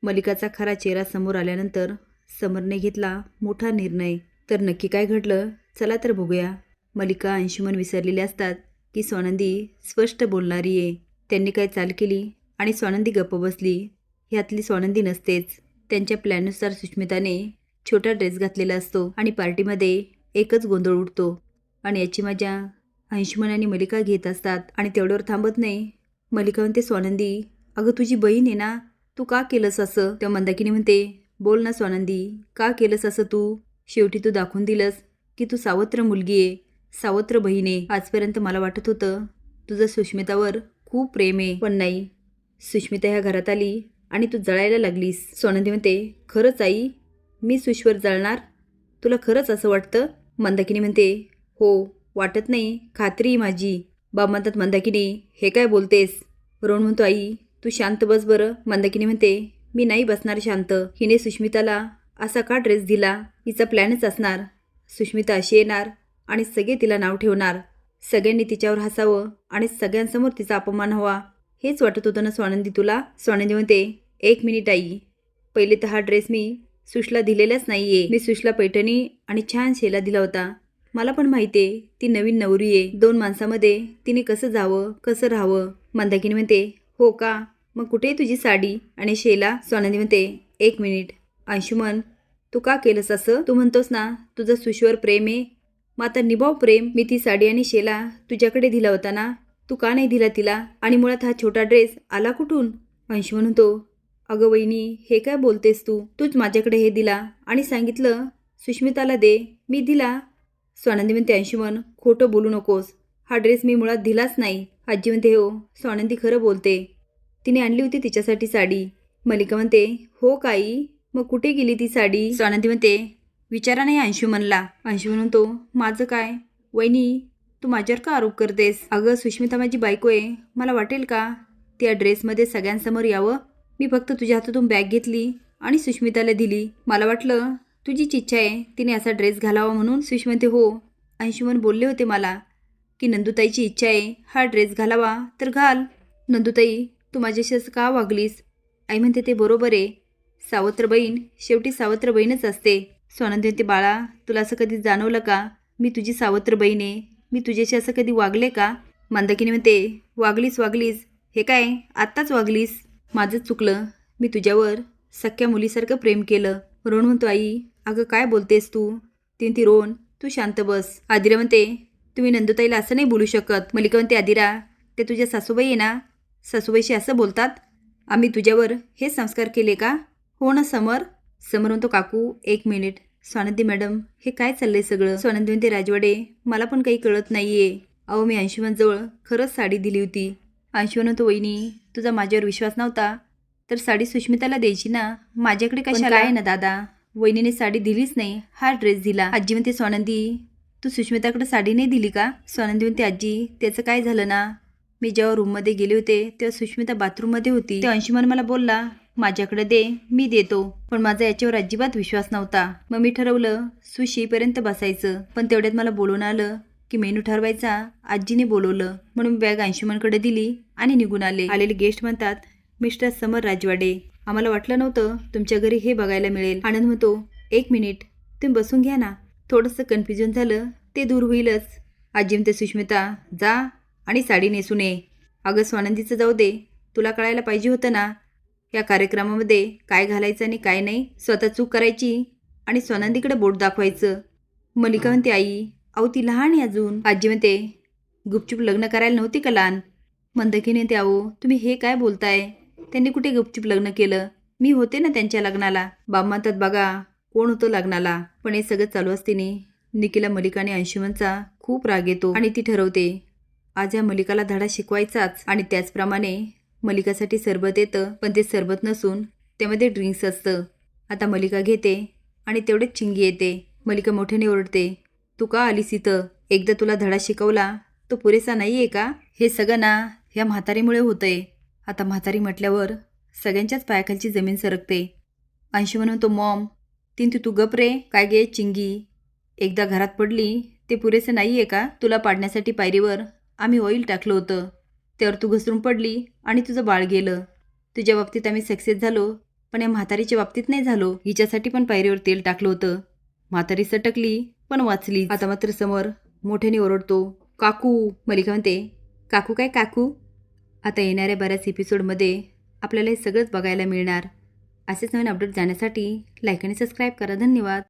मलिकाचा खरा चेहरा समोर आल्यानंतर समरने घेतला मोठा निर्णय. तर नक्की काय घडलं, चला तर बघूया. मलिका अंशुमन विसरलेले असतात की स्वानंदी स्पष्ट बोलणारी आहे. त्यांनी काय चाल केली आणि स्वानंदी गप्प बसली, ह्यातली स्वानंदी नसतेच. त्यांच्या प्लॅननुसार सुष्मिताने छोटा ड्रेस घातलेला असतो आणि पार्टीमध्ये एकच गोंधळ उडतो आणि याची मजा अंशुमन आणि मलिका घेत असतात. आणि तेवढ्यावर थांबत नाही. मलिका म्हणते, स्वानंदी अगं तुझी बहीण आहे ना, तू का केलंस असं? तेव्हा मंदाकिनी म्हणते, बोल ना स्वानंदी, का केलंस असं तू? शेवटी तू दाखवून दिलंस की तू सावत्र मुलगी आहे, सावत्र बहीण आहे. आजपर्यंत मला वाटत होतं तुझं सुष्मितावर खूप प्रेम आहे, पण नाही. सुष्मिता ह्या घरात आली आणि तू जळायला लागलीस. स्वानंदी म्हणते, खरंच आई, मी सुश्वर जळणार? तुला खरंच असं वाटतं? मंदाकिनी म्हणते, हो, वाटत नाही, खात्री माझी. बाब म्हणतात, मंदाकिनी हे काय बोलतेस? रोहन म्हणतो, आई तू शांत बस बरं. मंदाकिनी म्हणते, मी नाही बसणार शांत. हिने सुष्मिताला असा का ड्रेस दिला? हिचा प्लॅनच असणार. सुष्मिता अशी येणार आणि सगळे तिला नाव ठेवणार. सगळ्यांनी तिच्यावर हसावं आणि सगळ्यांसमोर तिचा अपमान हवा. हेच वाटत होतं ना स्वानंदी तुला? स्वानंदी म्हणते, एक मिनिट आई, पहिले तर हा ड्रेस मी सुशला दिलेलाच नाही आहे. मी सुशला पैठणी आणि छान शेला दिला होता. मला पण माहिती आहे ती नवीन नवरी आहे. 2 माणसामध्ये तिने कसं जावं, कसं राहावं. मंदाकिनी म्हणते, हो का? मग कुठे आहे तुझी साडी आणि शेला? स्वानंदी म्हणते, एक मिनिट अंशुमन, तू का केलंस असं? तू म्हणतोस ना तुझं सुशवर प्रेम आहे, मग आता निभाव प्रेम. मी ती साडी आणि शेला तुझ्याकडे दिला होता ना, तू का नाही दिला तिला? आणि मुळात हा छोटा ड्रेस आला कुठून? अंशुमन म्हणतो, अगं वहिनी हे काय बोलतेस तू? तूच माझ्याकडे हे दिला आणि सांगितलं सुष्मिताला दे, मी दिला. स्वानंदी म्हणते, अंशुमन खोटं बोलू नकोस, हा ड्रेस मी मुळात दिलाच नाही. आजी म्हणते, हो स्वानंदी खरं बोलते, तिने आणली होती तिच्यासाठी साडी. मलिका म्हणते, हो काही, मग कुठे गेली ती साडी? स्वानंदी म्हणते, विचारा नाही अंशुमनला. अंशुमन म्हणतो, माझं काय? वहिनी तू माझ्यावर का आरोप करतेस? अगं सुष्मिता माझी बायको आहे, मला वाटेल का त्या ड्रेसमध्ये सगळ्यांसमोर यावं? मी फक्त तुझ्या हातातून बॅग घेतली आणि सुष्मिताला दिली. मला वाटलं तुझीच इच्छा आहे तिने असा ड्रेस घालावा म्हणून. सुष्मिता म्हणते, हो अंशुमन बोलले होते मला की नंदुताईची इच्छा आहे हा ड्रेस घालावा तर घाल. नंदुताई तू माझ्याशी असं का वागलीस? आई म्हणते, ते बरोबर आहे, सावत्र बहीण शेवटी सावत्र बहीणच असते. स्वानंदी म्हणते, बाळा तुला असं कधी जाणवलं का मी तुझी सावत्र बहीण आहे? मी तुझ्याशी असं कधी वागले का? मंदाकिनी म्हणते, वागलीस हे काय आत्ताच वागलीस? माझंच चुकलं, मी तुझ्यावर सख्या मुलीसारखं प्रेम केलं. रोहन म्हणतो, आई अगं काय बोलतेस तू? ती रोहन तू शांत बस. आदिरा म्हणते, तुम्ही नंदुताईला असं नाही बोलू शकत. मलिका म्हणते, आदिरा ते तुझ्या सासूबाई आहे ना, सासूबाईशी असं बोलतात? आम्ही तुझ्यावर हे संस्कार केले का? हो ना समर? समर म्हणतो, काकू एक मिनिट. स्वानंदी मॅडम हे काय चाललंय सगळं? स्वानंदी म्हणते, राजवाडे मला पण काही कळत नाहीये. अहो मी अंशुमनजवळ खरंच साडी दिली होती. अंशुमन म्हणतो, वहिनी तुझा माझ्यावर विश्वास नव्हता तर साडी सुष्मिताला द्यायची ना, माझ्याकडे कशाला? आहे ना दादा, वहिनीने साडी दिलीच नाही, हा ड्रेस दिला. आजी म्हणते, स्वानंदी तू सुष्मिताकडे साडी नाही दिली का? स्वानंदी म्हणते, आजी त्याचं काय झालं ना, मी जेव्हा रूममध्ये गेले होते तेव्हा सुष्मिता बाथरूममध्ये होती. तेव्हा अंशुमन मला बोलला माझ्याकडे दे, मी देतो, पण माझा याच्यावर अजिबात विश्वास नव्हता. मग मी ठरवलं सुशीपर्यंत बसायचं, पण तेवढ्यात मला बोलून आलं की मेनू ठरवायचा आजीने बोलवलं, म्हणून बॅग अंशुमनकडे दिली आणि निघून आले. आलेले गेस्ट म्हणतात, मिस्टर समर राजवाडे, आम्हाला वाटलं नव्हतं तुमच्या घरी हे बघायला मिळेल. आनंद म्हणतो, एक मिनिट तुम्ही बसून घ्या ना, थोडंसं कन्फ्युजन झालं ते दूर होईलच. आजी म्हणते, सुष्मिता जा आणि साडी नेसून ये. अगं स्वानंदीचं जाऊ दे, तुला कळायला पाहिजे होतं ना या कार्यक्रमामध्ये काय घालायचं आणि काय नाही. स्वतः चूक करायची आणि स्वानंदीकडे बोट दाखवायचं. मलिका म्हणते, आई अहो ती लहान आहे अजून. आजी म्हणते, गुपचूप लग्न करायला नव्हती का लहान? मंदाकिनी म्हणते, अहो तुम्ही हे काय बोलताय, त्यांनी कुठे गुपचूप लग्न केलं, मी होते ना त्यांच्या लग्नाला. बाब म्हणतात, बघा कोण होतं लग्नाला. पण हे सगळं चालू असताना निकीला मलिका आणि अंशुमनचा खूप राग येतो आणि ती ठरवते आज या मलिकाला धडा शिकवायचाच. आणि त्याचप्रमाणे मलिकासाठी सरबत येतं, पण ते सरबत नसून त्यामध्ये ड्रिंक्स असतं. आता मलिका घेते आणि तेवढेच चिंगी येते. मलिका मोठ्याने ओरडते, तू का आलीस इथं? एकदा तुला धडा शिकवला तो पुरेसा नाही आहे का? हे सगळं ना ह्या म्हातारीमुळे होतंय. आता म्हातारी म्हटल्यावर सगळ्यांच्याच पायाखालची जमीन सरकते. अंशुमन म्हणतो, मॉम तू गप रे. काय गे चिंगी, एकदा घरात पडली ते पुरेसे नाही आहे का? तुला पाडण्यासाठी पायरीवर आम्ही ऑइल टाकलं होतं, त्यावर तू घसरून पडली आणि तुझं बाळ गेलं. तुझ्या बाबतीत आम्ही सक्सेस झालो पण या म्हातारीच्या बाबतीत नाही झालो. हिच्यासाठी पण पायरीवर तेल टाकलं होतं. म्हातारी सटकली पण वाचली. आता मात्र समर मोठ्याने ओरडतो, काकू. मलिका म्हणते, काकू काय काकू? आता येणाऱ्या बऱ्याच एपिसोडमध्ये आपल्याला हे सगळंच बघायला मिळणार. असेच नवीन अपडेट जाण्यासाठी लाईक आणि सबस्क्राईब करा. धन्यवाद.